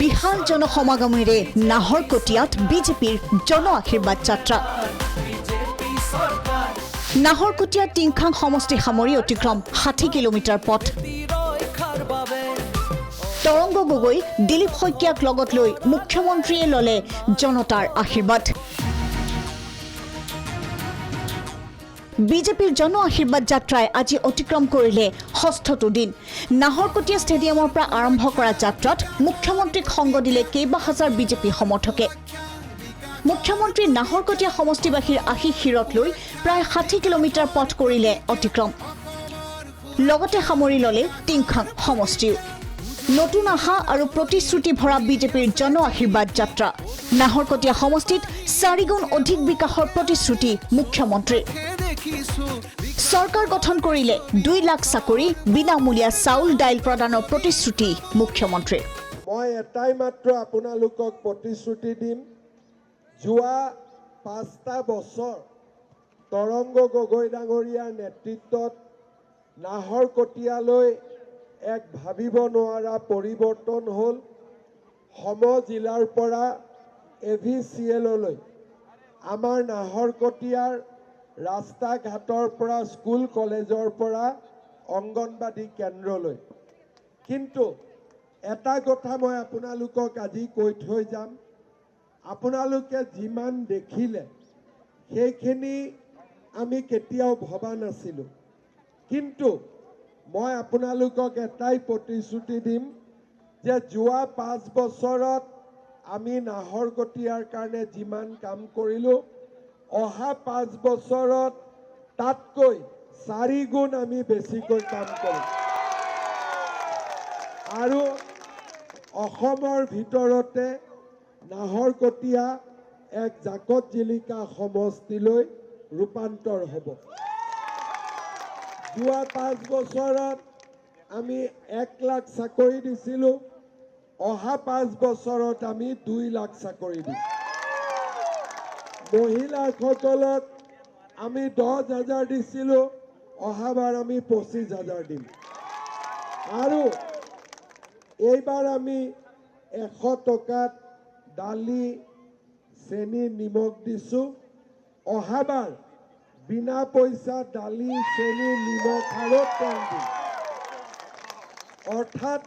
বিশাল জনসমাগমেৰে নাহৰকটীয়াত বিজেপিৰ জন আশীৰ্বাদ যাত্ৰা। নাহৰকটীয়া টিংখাং সমষ্টি সামৰি অতিক্ৰম 60 কিলোমিটাৰ পথ। তৰংগ গগৈ, দিলীপ শইকীয়াক লগত লৈ মুখ্যমন্ত্ৰীয়ে ললে জনতাৰ আশীৰ্বাদ। বিজেপিৰ জন আশীৰ্বাদ যাত্ৰাই আজি অতিক্ৰম কৰিলে 6টো দিন। নাহৰকটীয়া ষ্টেডিয়ামৰ পৰা আৰম্ভ কৰা যাত্ৰাত মুখ্যমন্ত্ৰীক সংগ দিলে কেইবা হাজাৰ বিজেপি সমৰ্থকে। মুখ্যমন্ত্ৰী নাহৰকটীয়া সমষ্টিবাসীৰ আশীষ শিৰত লৈ প্ৰায় 60 কিলোমিটাৰ পথ কৰিলে অতিক্ৰম। লগতে সামৰি ললে টিংখাং সমষ্টিও। নতুন আশা আৰু প্ৰতিশ্ৰুতি ভৰা বিজেপিৰ জন আশীৰ্বাদ যাত্ৰা। নাহৰকটীয়া সমষ্টিত 4 গুণ অধিক বিকাশৰ প্ৰতিশ্ৰুতি মুখ্যমন্ত্ৰীৰ। চৰকাৰ গঠন কৰিলে 2 লাখ চাকৰি, বিনামূলীয়া চাউল দাইল প্ৰদানৰ প্ৰতিশ্ৰুতি মুখ্যমন্ত্ৰীৰ। মই এটাই মাত্ৰ আপোনালোকক প্ৰতিশ্ৰুতি দিম, যোৱা 5টা বছৰ তৰংগ গগৈ ডাঙৰীয়াৰ নেতৃত্বত নাহৰকটীয়ালৈ এক ভাবিব নোৱাৰা পৰিৱৰ্তন হ'ল। সম জিলাৰ পৰা AVCLলৈ আমাৰ নাহৰকটীয়াৰ ৰাস্তা ঘাটৰ পৰা স্কুল কলেজৰ পৰা অংগনবাদী কেন্দ্ৰলৈ। কিন্তু এটা কথা মই আপোনালোকক আজি কৈ থৈ যাম, আপোনালোকে যিমান দেখিলে সেইখিনি আমি কেতিয়াও ভবা নাছিলোঁ। কিন্তু মই আপোনালোকক এটাই প্ৰতিশ্ৰুতি দিম যে যোৱা 5 বছৰত আমি নাহৰকটীয়াৰ কাৰণে যিমান কাম কৰিলোঁ, অহা 5 বছৰত তাতকৈ 4 গুণ আমি বেছিকৈ কাম কৰিম। আৰু অসমৰ ভিতৰতে নাহৰকটীয়া এক জাকত জিলিকা সমষ্টিলৈ ৰূপান্তৰ হ'ব। যোৱা 5 বছৰত আমি 1 লাখ চাকৰি দিছিলোঁ, অহা 5 বছৰত আমি 2 লাখ চাকৰি দিম। মহিলাসকলক আমি 10,000 দিছিলোঁ, অহাবাৰ আমি 25,000 দিম। আৰু এইবাৰ আমি 100 টকাত দালি, চেনি, নিমখ দিছোঁ, অহাবাৰ বিনা পইচা দালি, চেনি, নিমখ আৰু তেল দিম। অৰ্থাৎ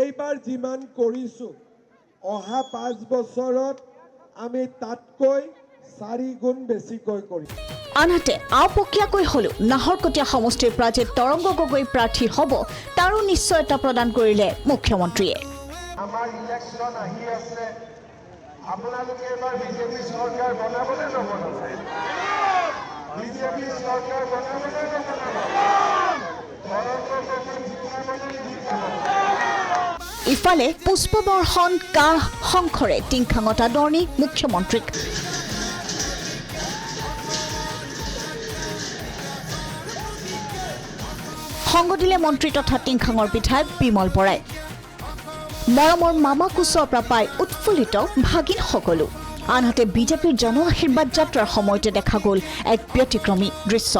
এইবাৰ যিমান কৰিছোঁ, অহা 5 বছৰত আমি তাতকৈ 4 গুণ বেছিকৈ কৰিম। আনহাতে আওপকীয়াকৈ হলেও নাহৰকটীয়া সমষ্টিৰ পৰা যে তৰংগ গগৈ প্ৰাৰ্থী হ'ব তাৰো নিশ্চয়তা প্ৰদান কৰিলে মুখ্যমন্ত্ৰীয়ে। আমাৰ ইলেকশ্যন আহি আছে, আপোনালোকে এবাৰ বিজেপি চৰকাৰ বনাবলৈ নবনাব? বিজেপি চৰকাৰ বনাবলৈ ইফালে পুষ্পবৰ্ষণ কাহ শংখৰে টিংখাঙত আদৰণি মুখ্যমন্ত্ৰীক। সংগ দিলে মন্ত্ৰী তথা টিংখাঙৰ বিধায়ক বিমল বৰাই। মৰমৰ মামা কোচৰ পৰা পাই উৎফুল্লিত ভাগিন সকলো। আনহাতে বিজেপিৰ জন আশীৰ্বাদ যাত্ৰাৰ সময়তে দেখা গ'ল এক ব্যতিক্ৰমী দৃশ্য।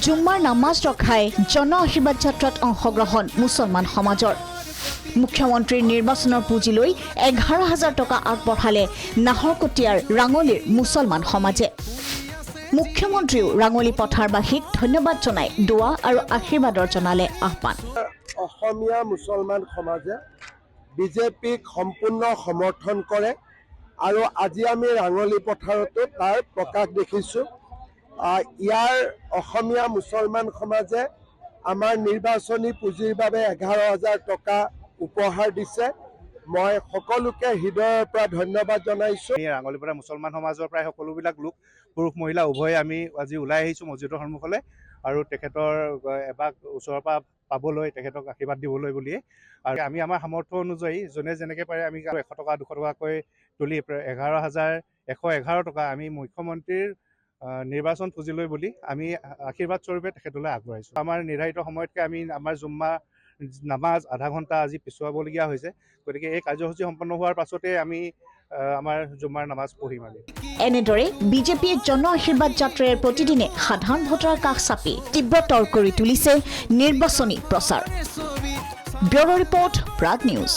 জুম্মাৰ নামাজ ৰখাই জন আশীৰ্বাদ যাত্ৰাত অংশগ্ৰহণ মুছলমান সমাজৰ। মুখ্যমন্ত্ৰীৰ নিৰ্বাচনৰ পুঁজি লৈ 11,000 টকা আগবঢ়ালে নাহৰকটীয়াৰ ৰাঙলীৰ মুছলমান সমাজে। মুখ্যমন্ত্ৰীও ৰাঙলী পথাৰবাসীক ধন্যবাদ জনাই দোৱা আৰু আশীৰ্বাদৰ জনালে আহ্বান। অসমীয়া মুছলমান সমাজে বিজেপিক সম্পূৰ্ণ সমৰ্থন কৰে আৰু আজি আমি ৰাঙলী পথাৰতো তাৰ প্ৰকাশ দেখিছোঁ। ইয়াৰ অসমীয়া মুছলমান সমাজে আমাৰ নিৰ্বাচনী পুঁজিৰ বাবে 11,000 টকা উপহাৰ দিছে। মই সকলোকে হৃদয়ৰ পৰা ধন্যবাদ জনাইছোঁ। ৰাঙলীৰ পৰা মুছলমান সমাজৰ প্ৰায় সকলোবিলাক লোক, পুৰুষ মহিলা উভয়ে আমি আজি ওলাই আহিছোঁ মছজিদৰ সন্মুখলৈ আৰু তেখেতৰ এবাক ওচৰৰ পৰা পাবলৈ, তেখেতক আশীৰ্বাদ দিবলৈ বুলিয়ে। আৰু আমি আমাৰ সামৰ্থ্য অনুযায়ী যোনে যেনেকৈ পাৰে আমি 100 টকা 200 টকাকৈ তুলি 11,111 টকা আমি মুখ্যমন্ত্ৰীৰ নিৰ্বাচন পুঁজিলৈ বুলি আমি আশীৰ্বাদ স্বৰূপে তেখেতলৈ আগবঢ়াইছোঁ। আমাৰ নিৰ্ধাৰিত সময়তকৈ আমি আমাৰ জুম্মা নামাজ আধা ঘণ্টা আজি পিছুৱাবলগীয়া হৈছে। গতিকে এই কাৰ্যসূচী সম্পন্ন হোৱাৰ পাছতে আমি আমাৰ জুম্মাৰ নামাজ পঢ়িম আমি। এনেদৰে বিজেপিয়ে জন আশীৰ্বাদ যাত্ৰাৰে প্ৰতিদিনে সাধাৰণ ভোটাৰৰ কাষ চাপি তীব্ৰতৰ কৰি তুলিছে নিৰ্বাচনী প্ৰচাৰ। Bureau' report, Prag news.